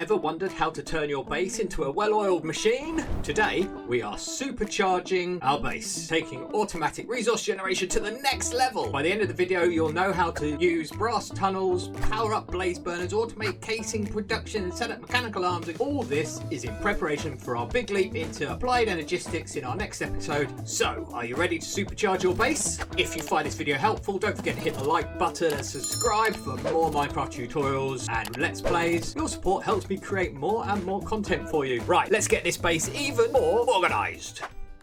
Ever wondered how to turn your base into a well-oiled machine? Today, we are supercharging our base, taking automatic resource generation to the next level. By the end of the video, you'll know how to use brass tunnels, power up blaze burners, automate casing production, and set up mechanical arms. All this is in preparation for our big leap into applied energistics in our next episode. So, are you ready to supercharge your base? If you find this video helpful, don't forget to hit the like button and subscribe for more Minecraft tutorials and Let's Plays. Your support helps me create more and more content for you. Right, let's get this base even more organized.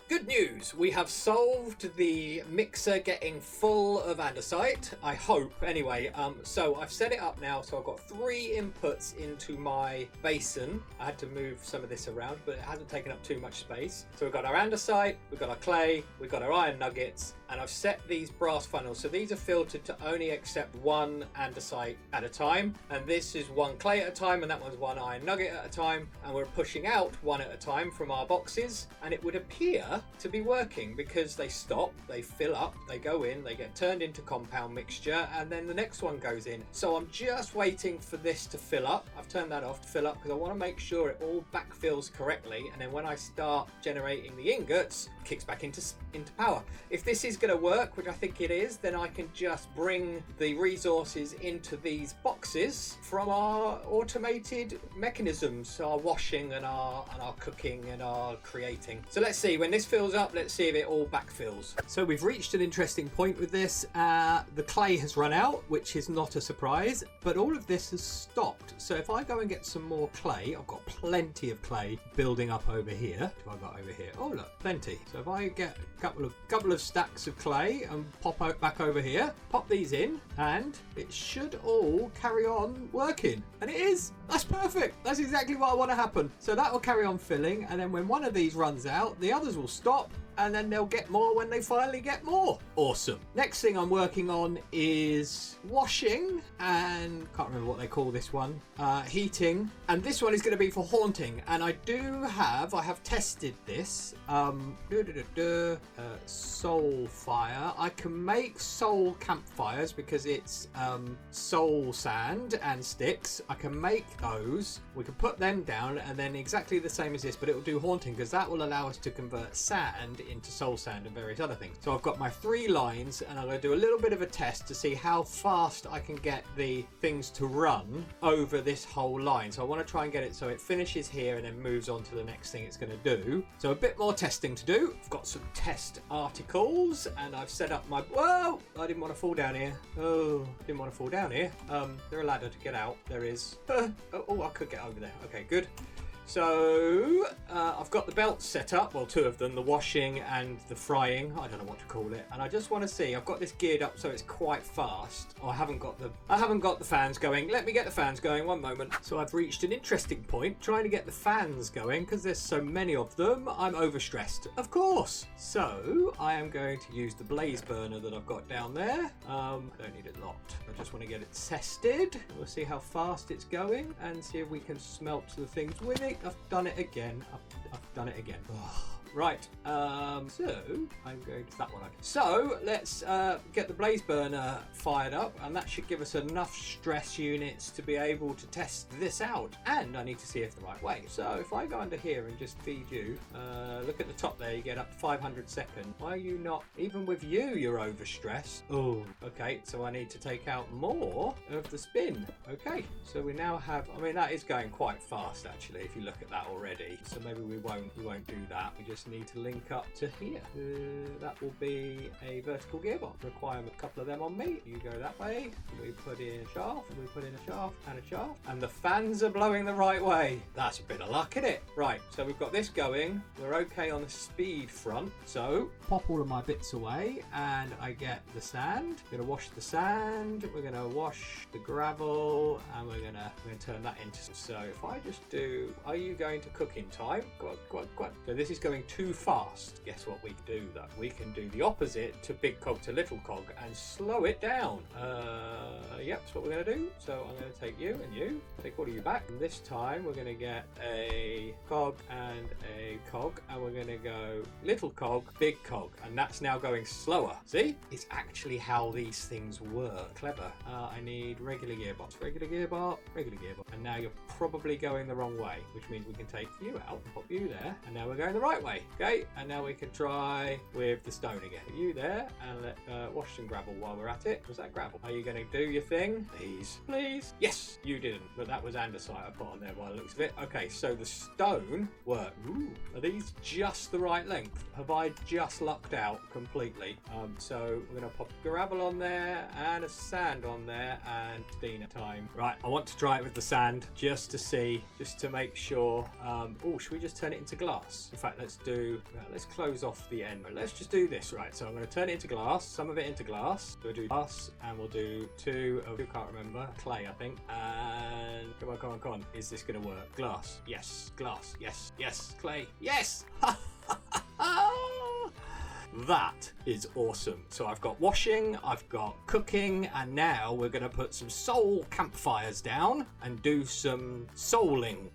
Good news, we have solved the mixer getting full of andesite, I hope, anyway. So I've set it up now, so I've got 3 inputs into my basin. I had to move some of this around, but it hasn't taken up too much space. So we've got our andesite, we've got our clay, we've got our iron nuggets, and I've set these brass funnels. So these are filtered to only accept 1 andesite at a time, and this is 1 clay at a time, and that one's 1 iron nugget at a time, and we're pushing out 1 at a time from our boxes, and it would appear to be working because they stop, they fill up, they go in, they get turned into compound mixture, and then the next one goes in. So I'm just waiting for this to fill up. I've turned that off to fill up because I want to make sure it all backfills correctly, and then when I start generating the ingots, it kicks back into power. If this is going to work, which I think it is, then I can just bring the resources into these boxes from our automated mechanisms, our washing and our cooking and our creating. So let's see, when this fills up, let's see if it all backfills. So we've reached an interesting point with this. The clay has run out, which is not a surprise, but all of this has stopped. So if I go and get some more clay, I've got plenty of clay building up over here. What have I got over here? Oh look, plenty. So if I get a couple of stacks of clay and pop out back over here, pop these in, and it should all carry on working. And it is. That's perfect. That's exactly what I want to happen. So that will carry on filling, and then when one of these runs out, the others will stop, and then they'll get more when they finally get more. Awesome. Next thing I'm working on is washing, and can't remember what they call this one, heating, and this one is going to be for haunting. And I have tested this. Soul fire. I can make soul campfires because it's soul sand and sticks. I can make those. We can put them down, and then exactly the same as this, but it will do haunting because that will allow us to convert sand into soul sand and various other things. So I've got my 3 lines, and I'm going to do a little bit of a test to see how fast I can get the things to run over this whole line. So I want to try and get it so it finishes here and then moves on to the next thing it's going to do. So a bit more testing to do. I've got some test articles, and I've set up my... Whoa! I didn't want to fall down here. Oh, didn't want to fall down here. There's a ladder to get out. There is. Oh, I could get over there. Okay, good. So I've got the belts set up, well, 2 of them, the washing and the frying, I don't know what to call it, and I just want to see, I've got this geared up so it's quite fast. I haven't got the fans going. Let me get the fans going, one moment. So I've reached an interesting point trying to get the fans going because there's so many of them. I'm overstressed, of course. So I am going to use the blaze burner that I've got down there. I don't need a lot. I just want to get it tested. We'll see how fast it's going and see if we can smelt the things with it. I've done it again. I've done it again. Right, so I'm going to that one. So let's get the blaze burner fired up, and that should give us enough stress units to be able to test this out. And I need to see if the right way. So if I go under here and just feed you, look at the top there, you get up to 500 seconds. Why are you not, even with you're overstressed. Oh, okay, so I need to take out more of the spin. Okay, so we now have, I mean, that is going quite fast actually, if you look at that already. So maybe we won't do that. We just need to link up to here. That will be a vertical gearbox. Require a couple of them on me. You go that way. We put in a shaft. We put in a shaft and a shaft. And the fans are blowing the right way. That's a bit of luck, isn't it? Right, so we've got this going. We're okay on the speed front. So pop all of my bits away, and I get the sand. We're gonna wash the sand. We're gonna wash the gravel, and we're gonna turn that into. So if I just do, are you going to cook in time? Go on. So this is going too fast. Guess what we can do though? We can do the opposite to big cog to little cog and slow it down. Yep, that's what we're going to do. So I'm going to take you and you, take all of you back. And this time we're going to get a cog and a cog, and we're going to go little cog, big cog, and that's now going slower. See? It's actually how these things work. Clever. I need regular gearbox, regular gearbox, regular gearbox. And now you're probably going the wrong way, which means we can take you out and pop you there, and now we're going the right way. Okay, and now we can try with the stone again. Put you there, and let wash some gravel while we're at it. Was that gravel? Are you going to do your thing? Please, please. Yes, you didn't, but that was andesite I put on there by the looks of it. Okay, so the stone worked. Ooh, are these just the right length? Have I just lucked out completely? So we're going to pop gravel on there and a sand on there and Dina time. Right, I want to try it with the sand just to see, just to make sure. Oh, should we just turn it into glass? In fact, let's close off the end. Let's just do this. Right, so I'm going to turn it into glass, some of it into glass. We'll do glass, and we'll do two of, you can't remember, clay I think, and come on, come on, come on. Is this going to work? Glass, yes. Glass, yes, yes. Clay, yes. That is awesome. So I've got washing, I've got cooking, and now we're going to put some soul campfires down and do some souling.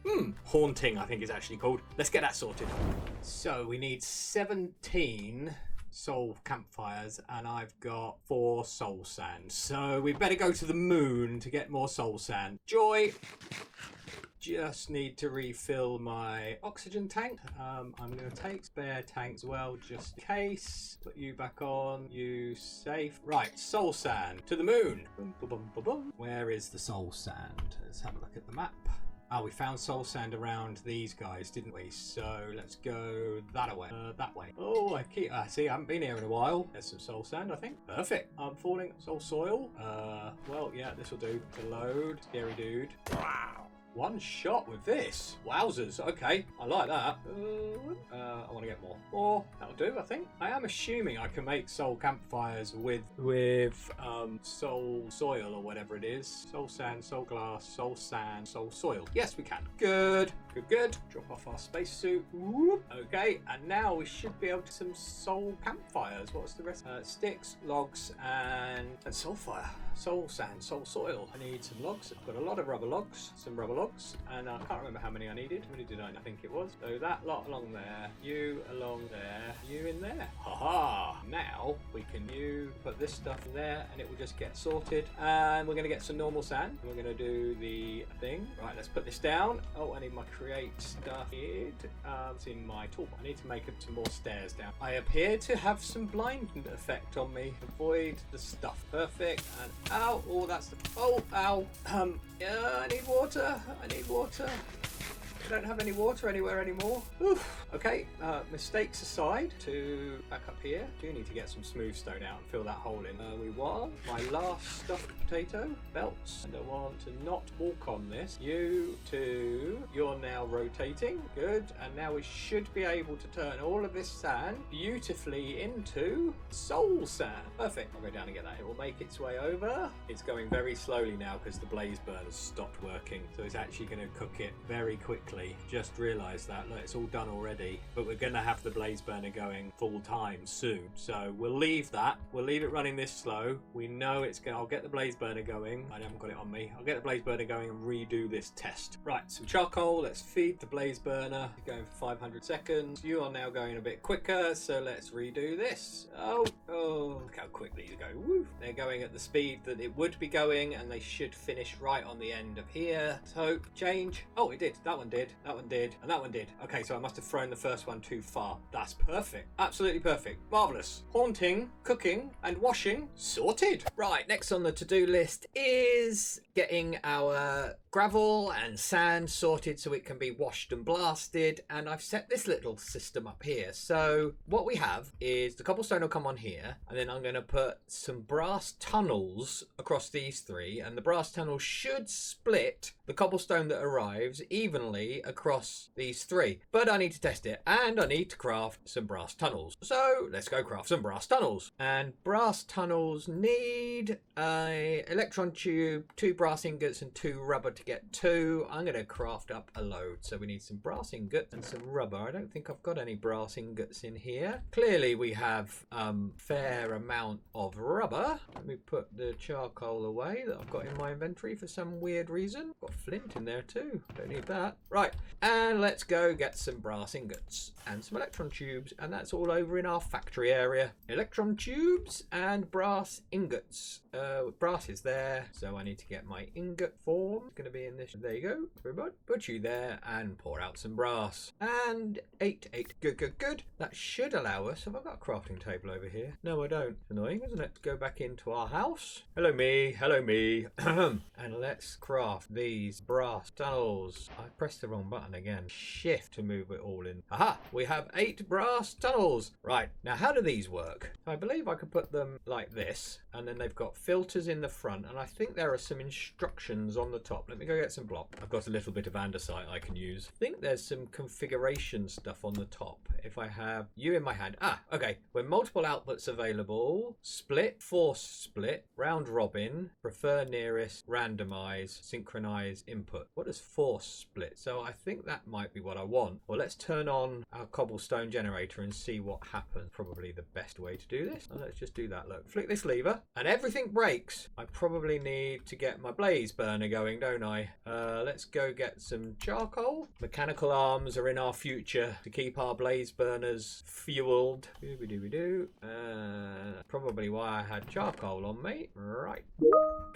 Haunting, I think is actually called. Let's get that sorted. So we need 17 soul campfires, and I've got 4 soul sand. So we better go to the moon to get more soul sand. Joy! Just need to refill my oxygen tank. I'm going to take spare tanks as well, just in case. Put you back on. You safe. Right, soul sand to the moon. Boom, boom, boom, boom, boom. Where is the soul sand? Let's have a look at the map. Oh, we found soul sand around these guys, didn't we? So let's go that way. That way. Oh, see, I haven't been here in a while. There's some soul sand, I think. Perfect. I'm falling. Soul soil. Well, yeah, this will do. To load. Scary dude. Wow. One shot with this. Wowzers. Okay, I like that. I want to get more. More. That'll do, I think. I am assuming I can make soul campfires with soul soil or whatever it is. Soul sand, soul glass, soul sand, soul soil. Yes, we can. Good. Good, good. Drop off our spacesuit. Okay, and now we should be able to some soul campfires. What's the rest? Sticks, logs, and soul fire. Soul sand, soul soil. I need some logs. I've got a lot of rubber logs. Some rubber logs. And I can't remember how many I needed. How many did I think it was? So that lot along there. You along there. You in there. Haha. Now we can put this stuff in there and it will just get sorted. And we're going to get some normal sand. We're going to do the thing. Right, let's put this down. Oh, I need my create stuff here. It's in my toolbar. I need to make some more stairs down. I appear to have some blind effect on me. Avoid the stuff. Perfect. And ow. Oh, that's the... Oh, ow. Yeah, I need water. I need water. I don't have any water anywhere anymore. Oof. Okay, mistakes aside, to back up here, do need to get some smooth stone out and fill that hole in. We want my last stuffed potato belts, and I want to not walk on this. You two, you're now rotating. Good, and now we should be able to turn all of this sand beautifully into soul sand. Perfect. I'll go down and get that. It will make its way over. It's going very slowly now because the blaze burner's stopped working, so it's actually going to cook it very quickly. Just realised that. Look, it's all done already, but we're going to have the blaze burner going full time soon, so we'll leave that. We'll leave it running this slow. We know it's going. I'll get the blaze burner going. I haven't got it on me. I'll get the blaze burner going and redo this test. Right, some charcoal. Let's feed the blaze burner. Going for 500 seconds. You are now going a bit quicker, so let's redo this. Oh, look how quickly you go. Woo. They're going at the speed that it would be going, and they should finish right on the end of here. So change. Oh, it did. That one did. That one did, and that one did. Okay, so I must have thrown the first one too far. That's perfect. Absolutely perfect. Marvellous. Haunting, cooking, and washing sorted. Right, next on the to-do list is getting our gravel and sand sorted so it can be washed and blasted, and I've set this little system up here. So what we have is the cobblestone will come on here, and then I'm going to put some brass tunnels across these three, and the brass tunnels should split the cobblestone that arrives evenly across these 3. But I need to test it, and I need to craft some brass tunnels. So let's go craft some brass tunnels. And brass tunnels need a electron tube, 2 brass ingots, and 2 rubber to get 2. I'm going to craft up a load. So we need some brass ingot and some rubber. I don't think I've got any brass ingots in here. Clearly we have fair amount of rubber. Let me put the charcoal away that I've got in my inventory for some weird reason. Got flint in there too. Don't need that. Right, and let's go get some brass ingots and some electron tubes, and that's all over in our factory area. Electron tubes and brass ingots. Brass is there, so I need to get my ingot form. It's going to be in this. There you go. Everybody, put you there and pour out some brass. And 8. Good. That should allow us. Have I got a crafting table over here? No, I don't. Annoying, isn't it? Let's go back into our house. Hello me. And let's craft these brass tunnels. I pressed the wrong button again. Shift to move it all in. Aha! We have 8 brass tunnels. Right, now how do these work? I believe I could put them like this, and then they've got filters in the front, and I think there are some instructions on the top. Let me go get some block. I've got a little bit of andesite I can use. I think there's some configuration stuff on the top. If I have you in my hand. Okay. When multiple outputs available, split, force split, round robin, prefer nearest, randomize, synchronize input. What does force split? So I think that might be what I want. Well, let's turn on our cobblestone generator and see what happens. Probably the best way to do this. And let's just do that. Look, flick this lever and everything breaks. I probably need to get my blaze burner going, don't I? Let's go get some charcoal. Mechanical arms are in our future to keep our blaze burners fueled. Probably why I had charcoal on me. Right.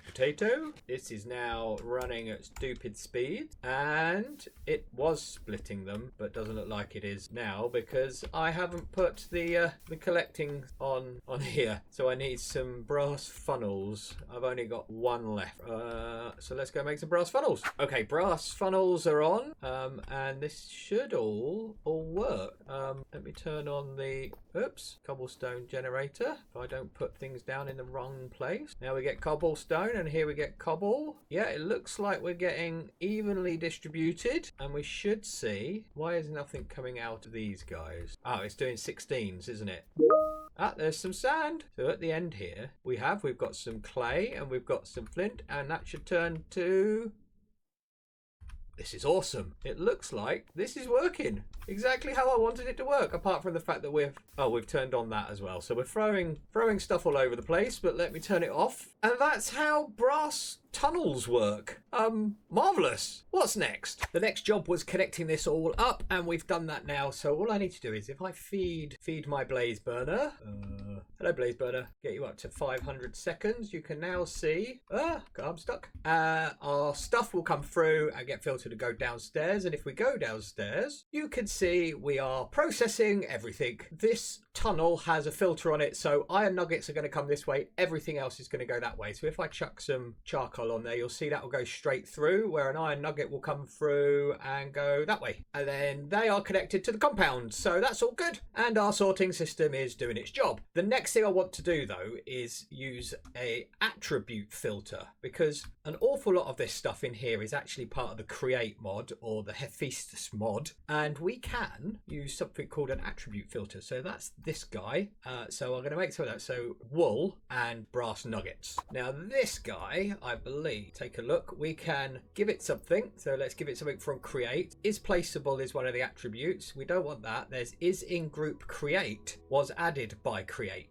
Potato. This is now running at stupid speed, and it was splitting them, but doesn't look like it is now because I haven't put the collecting on here. So I need some brass funnels. I've only got 1 left. So let's go make some brass funnels. Okay, brass funnels are on, and this should all work. Let me turn on the cobblestone generator if I don't put things down in the wrong place. Now we get cobblestone, and here we get cobble. Yeah, it looks like we're getting evenly distributed, and we should see. Why is nothing coming out of these guys? Oh, it's doing 16s, isn't it? There's some sand. So at the end here, we've got some clay and we've got some flint, and that should turn to... This is awesome. It looks like this is working exactly how I wanted it to work, apart from the fact that we've turned on that as well. So we're throwing stuff all over the place, but let me turn it off. And that's how brass tunnels work. Marvelous. What's next? The next job was connecting this all up, and we've done that now. So all I need to do is if I feed my blaze burner, hello blaze burner, get you up to 500 seconds. You can now see, I'm stuck. Our stuff will come through and get filtered to go downstairs. And if we go downstairs, you can see we are processing everything. This tunnel has a filter on it, so iron nuggets are going to come this way. Everything else is going to go that way. So if I chuck some charcoal on there, you'll see that will go straight through, where an iron nugget will come through and go that way. And then they are connected to the compound. So that's all good. And our sorting system is doing its job. The next thing I want to do though is use a attribute filter, because an awful lot of this stuff in here is actually part of the Create mod or the Hephaestus mod. And we can use something called an attribute filter. So that's this guy. So I'm going to make some of that. So wool and brass nuggets. Now this guy, I believe, take a look, we can give it something. So let's give it something from Create. Is placeable is one of the attributes. We don't want that. There's is in group create was added by Create.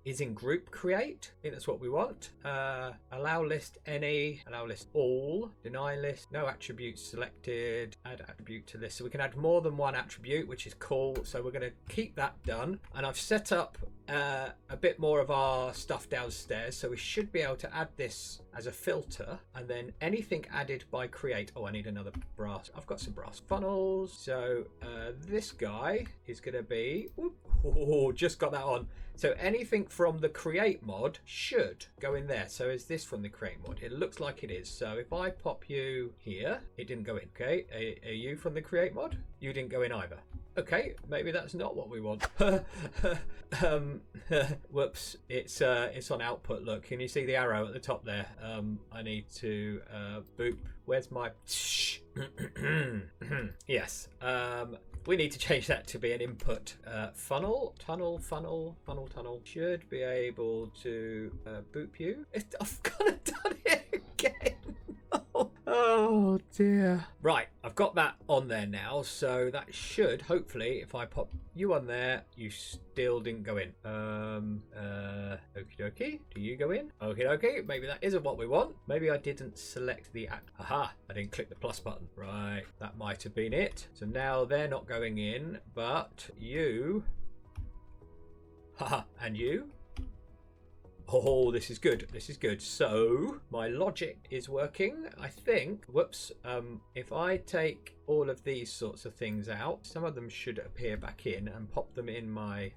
Is in group create. I think that's what we want. Allow list any, allow list all, deny list, no attributes selected, add attribute to list. So we can add more than one attribute, which is cool. So we're going to keep that done. And I've set up a bit more of our stuff downstairs, so we should be able to add this as a filter, and then anything added by Create. I need another brass. I've got some brass funnels. So this guy is going to be, just got that on. So anything from the Create mod should go in there. So is this from the Create mod? It looks like it is. So if I pop you here, it didn't go in. Okay, are you from the Create mod? You didn't go in either. Okay, maybe that's not what we want. Whoops, it's on output. Look, can you see the arrow at the top there? I need to boop. Where's my... Yes. We need to change that to be an input funnel. Tunnel. Should be able to boop you. I've kind of done it again. Oh dear. Right, I've got that on there now, so that should hopefully, if I pop you on there, you still didn't go in. Okie dokie. Do you go in? Okie dokie. Maybe that isn't what we want. Maybe I didn't select the act. Aha! I didn't click the plus button. Right, that might have been it. So now they're not going in, but you. Haha, and you. Oh, this is good. This is good. So my logic is working, I think. Whoops. If I take all of these sorts of things out, some of them should appear back in, and pop them in my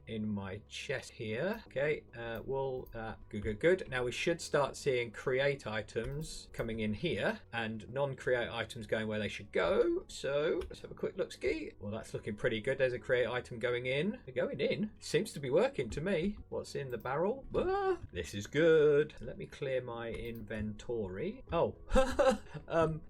chest here. Okay. Good. Now we should start seeing create items coming in here and non-create items going where they should go. So let's have a quick look ski. Well, that's looking pretty good. There's a create item going in. They're going in. Seems to be working to me. What's in the barrel? Ah, this is good. Let me clear my inventory. Oh,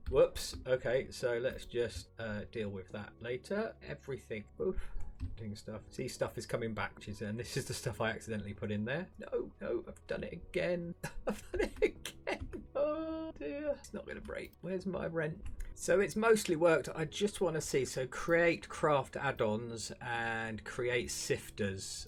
whoops. Okay, so let's just deal with that later. Everything. Oof. Doing stuff. See, stuff is coming back, and this is the stuff I accidentally put in there. No, I've done it again. I've done it again. Oh dear. It's not going to break. Where's my rent? So it's mostly worked. I just want to see. So create craft add-ons and create sifters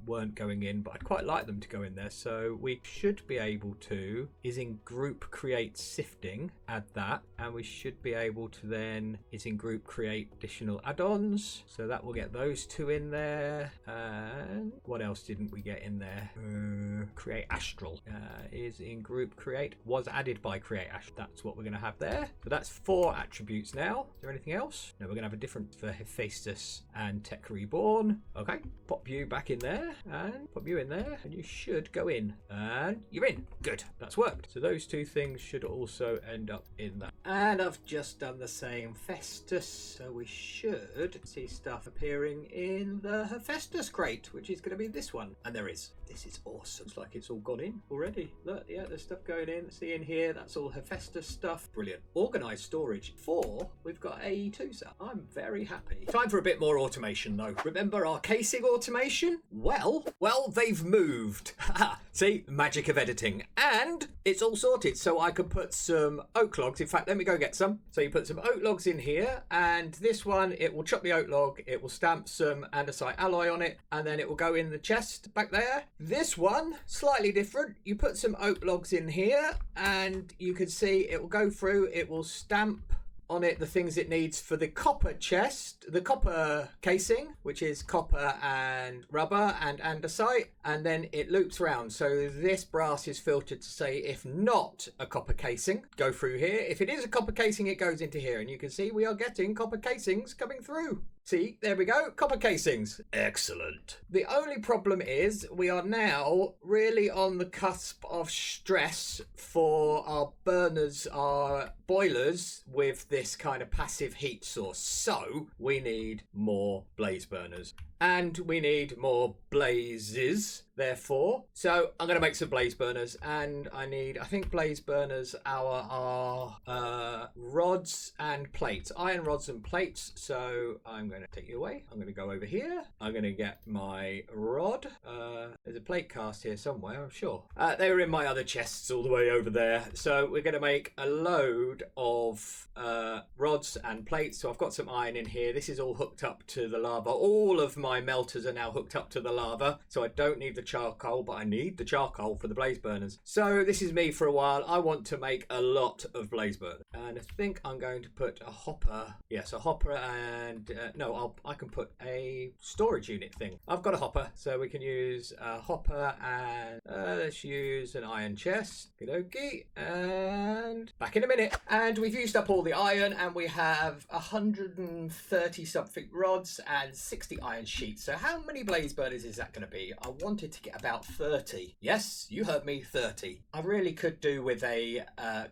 weren't going in, but I'd quite like them to go in there. So we should be able to, is in group create sifting, add that. And we should be able to then, is in group create additional add-ons. So that will get those two in there. And what else didn't we get in there? Create Astral is in group create, was added by Create Astral. That's what we're going to have there. So that's 4 attributes now. Is there anything else? No, we're going to have a different for Hephaestus and Tech Reborn. Okay, pop you back in there and pop you in there, and you should go in, and you're in. Good, that's worked. So those two things should also end up in that. And I've just done the same Hephaestus, so we should see stuff appearing in the Hephaestus crate, which is going to be this one. And there is. This is awesome. Looks like it's all gone in already. Look, yeah, there's stuff going in. See in here, that's all Hephaestus stuff. Brilliant. Organized storage. 4, we've got A2 cell. I'm very happy. Time for a bit more automation though. Remember our casing automation? Well, they've moved. See, magic of editing. And it's all sorted. So I could put some oak logs. In fact, let me go get some. So you put some oak logs in here, and this one, it will chop the oak log. It will stamp some andesite alloy on it, and then it will go in the chest back there. This one, slightly different. You put some oak logs in here, and you can see it will go through. It will stamp on it the things it needs for the copper chest, the copper casing, which is copper and rubber and andesite, and then it loops around. So this brass is filtered to say if not a copper casing, go through here. If it is a copper casing, it goes into here, and you can see we are getting copper casings coming through. See, there we go, copper casings. Excellent. The only problem is we are now really on the cusp of stress for our burners, our boilers with this kind of passive heat source. So we need more blaze burners. And we need more blazes, therefore. So I'm going to make some blaze burners, and I think blaze burners are rods and plates, iron rods and plates. So I'm going to take you away. I'm going to go over here. I'm going to get my rod. There's a plate cast here somewhere, I'm sure. They were in my other chests all the way over there. So we're going to make a load of rods and plates. So I've got some iron in here. This is all hooked up to the lava. All of my melters are now hooked up to the lava, so I don't need the charcoal, but I need the charcoal for the blaze burners. So this is me for a while. I want to make a lot of blaze burners, and I think I'm going to put a hopper. Yes, a hopper, and I can put a storage unit thing. I've got a hopper, so we can use a hopper, and let's use an iron chest. Okie, and back in a minute. And we've used up all the iron, and we have 130 something rods and 60 iron sheets. sheets. So how many blaze burners is that going to be? I wanted to get about 30. Yes, you heard me, 30. I really could do with a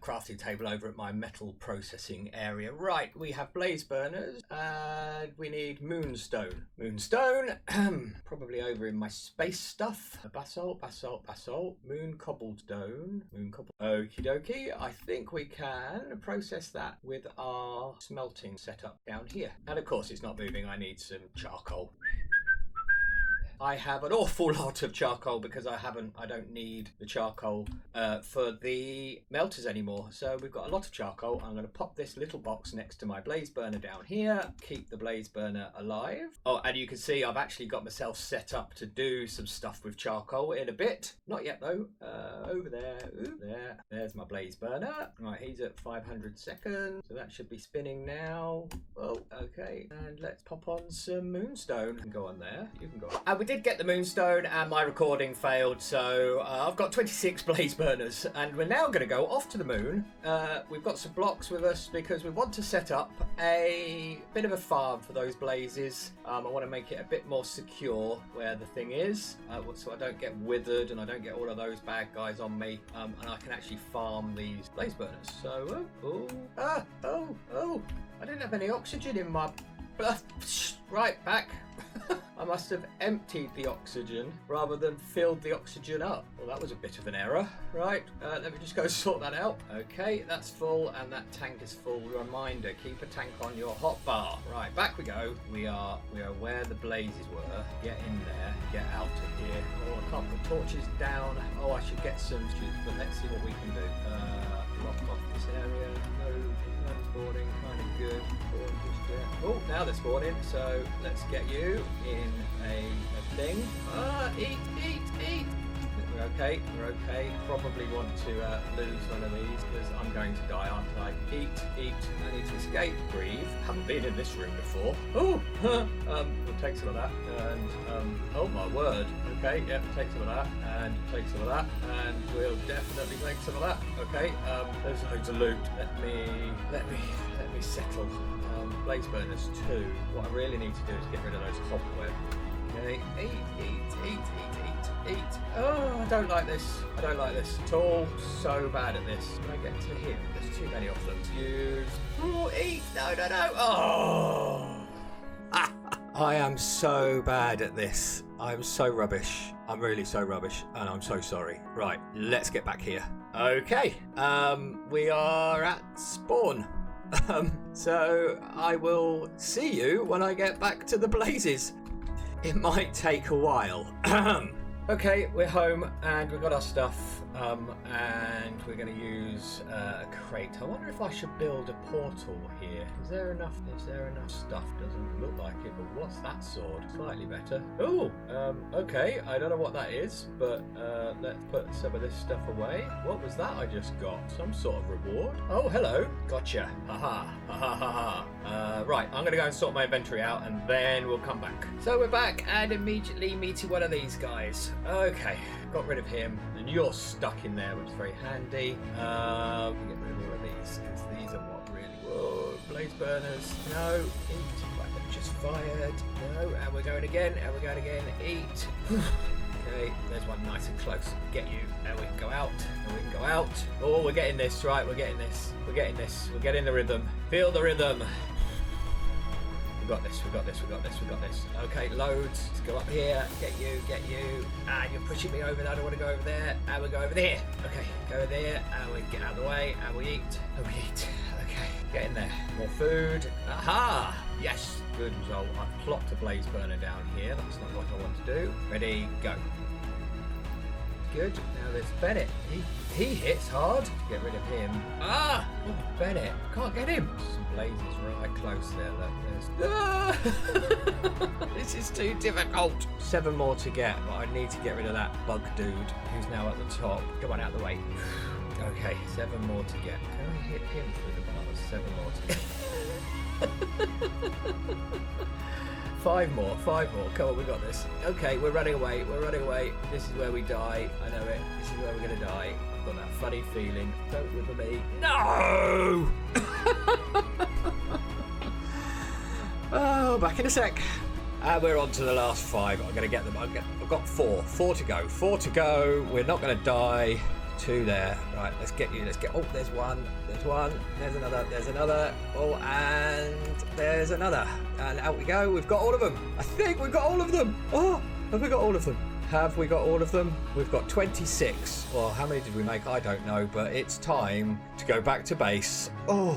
crafting table over at my metal processing area. Right, we have blaze burners and we need moonstone. Moonstone, probably over in my space stuff. Basalt, moon cobblestone, Okie dokie. I think we can process that with our smelting setup down here. And of course it's not moving, I need some charcoal. I have an awful lot of charcoal because I don't need the charcoal for the melters anymore. So we've got a lot of charcoal. I'm going to pop this little box next to my blaze burner down here, keep the blaze burner alive. Oh, and you can see I've actually got myself set up to do some stuff with charcoal in a bit. Not yet though. Over there, there's my blaze burner. Right, he's at 500 seconds. So that should be spinning now. Oh, okay. And let's pop on some moonstone. You can go on there. You can go on. And we did get the moonstone and my recording failed, so I've got 26 blaze burners and we're now going to go off to the moon. We've got some blocks with us because we want to set up a bit of a farm for those blazes. I want to make it a bit more secure where the thing is, so I don't get withered and I don't get all of those bad guys on me, and I can actually farm these blaze burners. So I didn't have any oxygen in my right back. I must have emptied the oxygen rather than filled the oxygen up. Well, that was a bit of an error. Right, let me just go sort that out. Okay, that's full and that tank is full. Reminder, keep a tank on your hotbar. Right, back we go. We are where the blazes were. Get in there, get out of here. Oh, I can't put torches down. Oh, I should get some, but let's see what we can do. Lock off this area. No spawning, kind of good. Oh, now they're spawning, so let's get you in a thing. Eat! We're okay. Probably want to lose one of these because I'm going to die, aren't I? Eat. I need to escape, breathe. Haven't been in this room before. Oh, we'll take some of that. And, oh my word. Okay, yep, take some of that. And take some of that. And we'll definitely take some of that. Okay, there's loads of loot. Let me settle. Blaze burners 2. What I really need to do is get rid of those cobwebs. Okay, eat. Oh, I don't like this at all. So bad at this. Can I get to him? There's too many of them. Use. Oh, eat. No. Oh. I am so bad at this. I'm so rubbish. I'm really so rubbish, and I'm so sorry. Right, let's get back here. Okay, we are at spawn. So I will see you when I get back to the blazes. It might take a while. Okay, we're home and we've got our stuff, and we're going to use a crate. I wonder if I should build a portal here. Is there enough stuff? Doesn't look like it, but what's that sword? Slightly better. Oh, okay, I don't know what that is, but let's put some of this stuff away. What was that I just got? Some sort of reward? Oh, hello. Gotcha. Ha. Right, I'm going to go and sort my inventory out and then we'll come back. So we're back and immediately meeting one of these guys. Okay, got rid of him and you're stuck in there, which is very handy. We get rid of all of these because these are what really. Whoa, blaze burners. No, eat. Right, they've just fired. No, and we're going again. Eat. Okay, there's one nice and close. Get you. Now we can go out. Oh, we're getting this. Right, we're getting this. We're getting the rhythm. Feel the rhythm. We got this. Okay, loads. Let's go up here. Get you. Ah, you're pushing me over. I don't want to go over there. And we go over there. Okay, go there. And we get out of the way. And we eat. Okay, get in there. More food. Aha! Yes, good result. I've plopped a blaze burner down here. That's not what I want to do. Ready, go. Good. Now there's Bennett. He hits hard. Get rid of him. Ah! Oh, Bennett. Can't get him. Some blazes right close there. Look, this is too difficult. 7 more to get, but I need to get rid of that bug dude who's now at the top. Come on, out of the way. Okay, 7 more to get. Can I hit him through the bars? 7 more to get. 5 more. Come on, we got this. Okay, we're running away. This is where we die. I know it. This is where we're going to die. I've got that funny feeling. Don't wither me. No! Oh, back in a sec. And we're on to the last 5. I'm going to get them. I've got 4. 4 to go. 4 to go. We're not going to die. 2 there. Right, let's get you. Let's get... Oh, there's one. There's one. There's another. There's another. Oh, and there's another. And out we go. We've got all of them. I think we've got all of them. Oh, have we got all of them? Have we got all of them? We've got 26. Well, how many did we make? I don't know, but it's time to go back to base. Oh,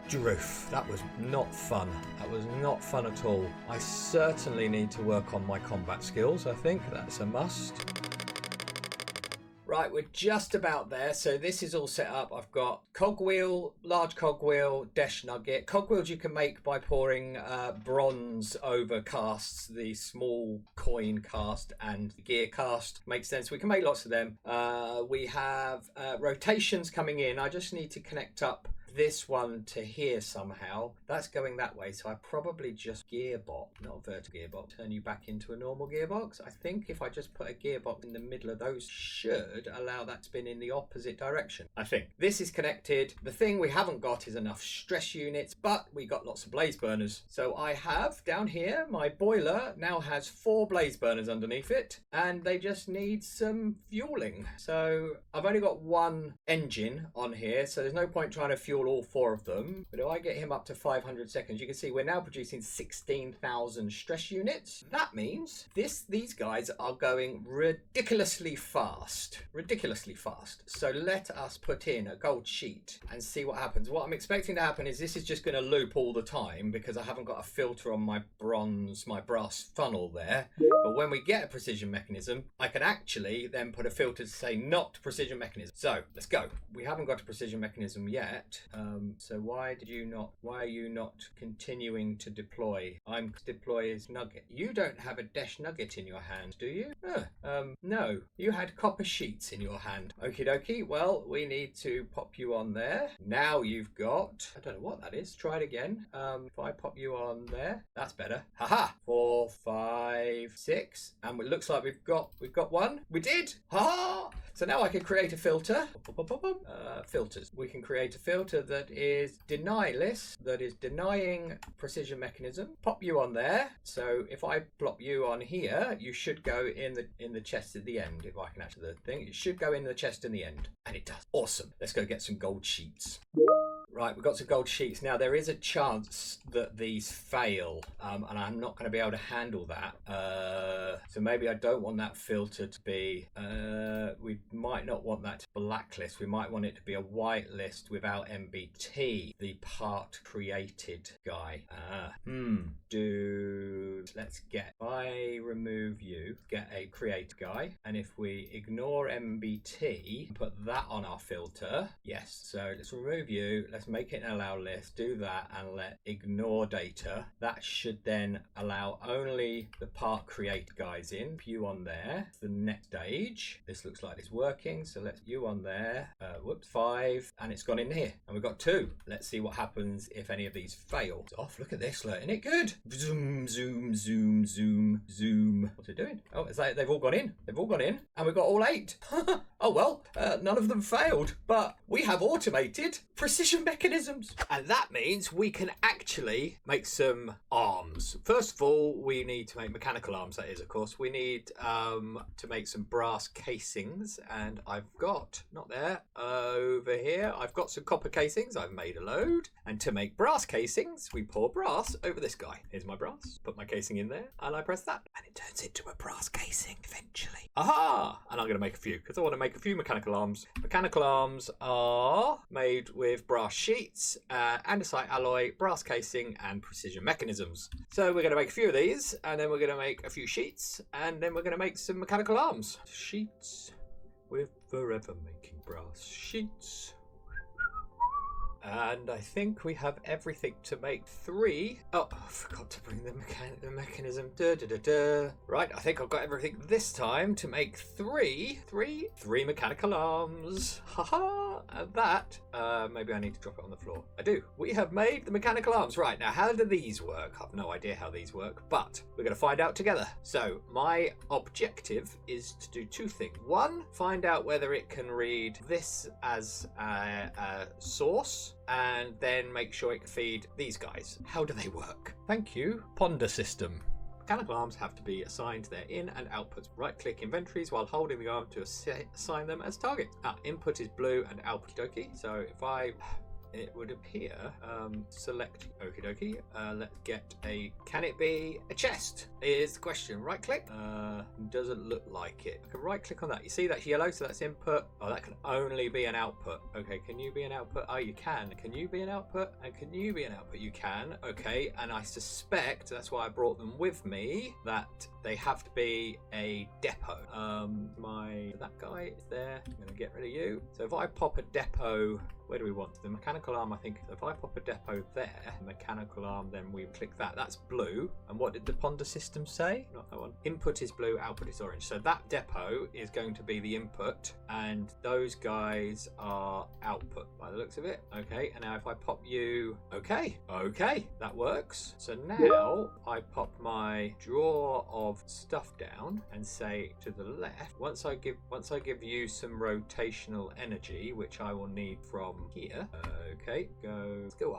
Droof. That was not fun. That was not fun at all. I certainly need to work on my combat skills. I think that's a must. Right, we're just about there. So this is all set up. I've got cogwheel, large cogwheel, dash nugget. Cogwheels you can make by pouring bronze over casts, the small coin cast and gear cast. Makes sense. We can make lots of them. We have rotations coming in. I just need to connect up this one to here somehow. That's going that way, so I probably just gearbox, not a vertical gearbox, turn you back into a normal gearbox. I think if I just put a gearbox in the middle of those, should allow that to spin in the opposite direction. I think this is connected. The thing we haven't got is enough stress units, but we got lots of blaze burners. So I have down here, my boiler now has 4 blaze burners underneath it, and they just need some fueling. So I've only got 1 engine on here, so there's no point trying to fuel all 4 of them. But if I get him up to 500 seconds, you can see we're now producing 16,000 stress units. That means these guys are going ridiculously fast. Ridiculously fast. So let us put in a gold sheet and see what happens. What I'm expecting to happen is this is just going to loop all the time because I haven't got a filter on my brass funnel there. But when we get a precision mechanism, I can actually then put a filter to say not precision mechanism. So let's go. We haven't got a precision mechanism yet. So why are you not continuing to deploy? I'm deploy as nugget. You don't have a dash nugget in your hand, do you? No, you had copper sheets in your hand. Okie dokie. Well, we need to pop you on there. Now you've got, I don't know what that is. Try it again. If I pop you on there, that's better. Haha. 4, 5, 6, and it looks like we've got 1. We did. Haha. So now I can create a filter. Filters. We can create a filter that is deny list, that is denying precision mechanism. Pop you on there. So if I plop you on here, you should go in the chest at the end. If I can actually the thing, it should go in the chest in the end, and it does. Awesome. Let's go get some gold sheets. Right, we've got some gold sheets. Now, there is a chance that these fail, and I'm not going to be able to handle that. So maybe I don't want that filter to be... we might not want that to blacklist. We might want it to be a whitelist without MBT, the part created guy. Let's get... If I remove you, get a create guy, and if we ignore MBT, put that on our filter. Yes, so let's remove you. Let's make it an allow list, do that, and let ignore data. That should then allow only the part create guys in. You on there. The next stage. This looks like it's working, so let's you on there. 5, and it's gone in here. And we've got 2. Let's see what happens if any of these fail. It's off. Look at this, look, isn't it good? Zoom, zoom, zoom, zoom, zoom. What's it doing? Oh, it's like they've all gone in. They've all gone in, and we've got all 8. Oh well, none of them failed, but we have automated precision mechanisms, and that means we can actually make some arms. First of all, we need to make mechanical arms. That is, of course, we need to make some brass casings, and I've got not there over here. I've got some copper casings. I've made a load, and to make brass casings, we pour brass over this guy. Here's my brass. Put my casing in there, and I press that, and it turns into a brass casing eventually. Aha! And I'm going to make a few because I want to make a few mechanical arms. Mechanical arms are made with brass sheets, andesite alloy, brass casing, and precision mechanisms. So we're going to make a few of these, and then we're going to make a few sheets, and then we're going to make some mechanical arms. Sheets. We're forever making brass sheets. And I think we have everything to make 3. Oh, I forgot to bring the mechanism. Right, I think I've got everything this time to make 3 mechanical arms. Haha, and that, maybe I need to drop it on the floor. I do. We have made the mechanical arms. Right, now how do these work? I have no idea how these work, but we're going to find out together. So my objective is to do 2 things. 1, find out whether it can read this as a source, and then make sure it can feed these guys. How do they work? Thank you, Ponder System. Mechanical arms have to be assigned to their in and outputs. Right click inventories while holding the arm to assign them as targets. Input is blue and output dokie. So if it would appear, select okie dokie. Let's get can it be a chest? Is the question. Right click. Doesn't look like it. I can right click on that. You see that's yellow, so that's input. Oh, that can only be an output. Okay, can you be an output? Oh, you can. Can you be an output? And can you be an output? You can. Okay, and I suspect, that's why I brought them with me, that they have to be a depot. That guy is there. I'm gonna get rid of you. So if I pop a depot, where do we want the mechanical arm? I think if I pop a depot there, mechanical arm, then we click that. That's blue. And what did the ponder system say? Not that one. Input is blue, output is orange. So that depot is going to be the input, and those guys are output by the looks of it. Okay, and now if I pop you, okay, that works. So now I pop my drawer of stuff down and say to the left. Once I give you some rotational energy, which I will need from here. Okay, let's go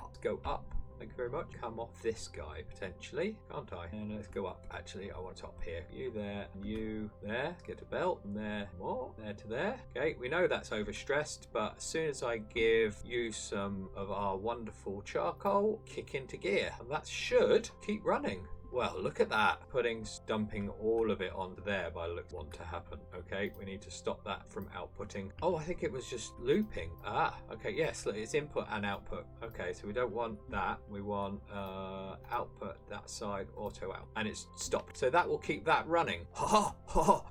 up. Thank you very much. Come off this guy potentially, can't I? And let's go up. Actually, I want to top here. You there, and you there. Get a belt, and there more. There to there. Okay, we know that's overstressed, but as soon as I give you some of our wonderful charcoal, kick into gear, and that should keep running. Well, look at that. Dumping all of it onto there by look want to happen. Okay, we need to stop that from outputting. Oh, I think it was just looping. Okay, yes, look, it's input and output. Okay, so we don't want that. We want output that side, auto out. And it's stopped. So that will keep that running. Ha ha.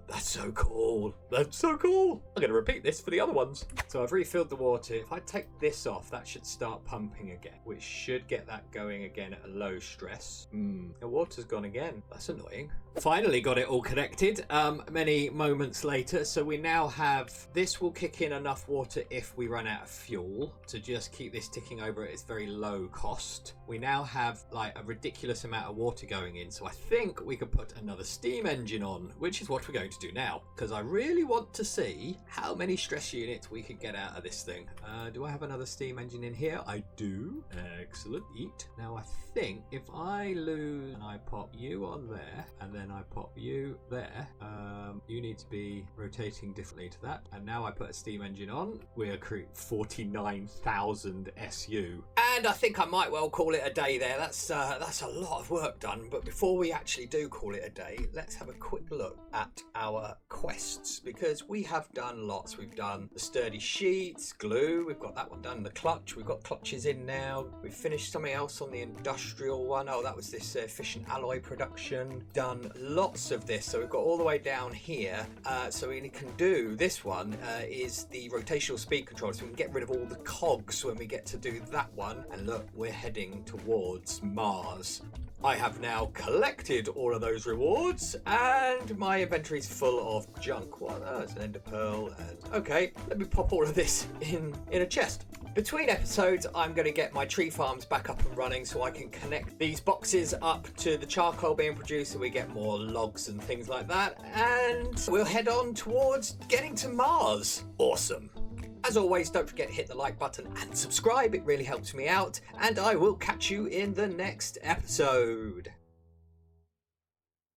That's so cool. That's so cool. I'm going to repeat this for the other ones. So I've refilled the water. If I take this off, that should start pumping again, which should get that going again at a low stress. The water's gone again. That's annoying. Finally got it all connected many moments later. So we now have, this will kick in enough water if we run out of fuel to just keep this ticking over at its very low cost. We now have like a ridiculous amount of water going in. So I think we could put another steam engine on, which is what we're going to do now, because I really want to see how many stress units we could get out of this thing. Do I have another steam engine in here? I do. Excellent. Eat. Now I think if I lose and I pop you on there and then I pop you there, you need to be rotating differently to that. And now I put a steam engine on. We are creating 49,000 SU. And I think I might well call it a day there. That's a lot of work done. But before we actually do call it a day, let's have a quick look at our quests, because we have done lots. We've done the sturdy sheets, glue, we've got that one done, the clutch, we've got clutches in now. We've finished something else on the industrial one. Oh, that was this efficient alloy production. Done lots of this, so we've got all the way down here. So we can do this one is the rotational speed control, so we can get rid of all the cogs when we get to do that one. And look, we're heading towards Mars. I have now collected all of those rewards and my inventory's full of junk. What? Oh, it's an ender pearl. And okay, let me pop all of this in a chest. Between episodes, I'm going to get my tree farms back up and running so I can connect these boxes up to the charcoal being produced so we get more logs and things like that. And we'll head on towards getting to Mars. Awesome. As always, don't forget to hit the like button and subscribe. It really helps me out. And I will catch you in the next episode.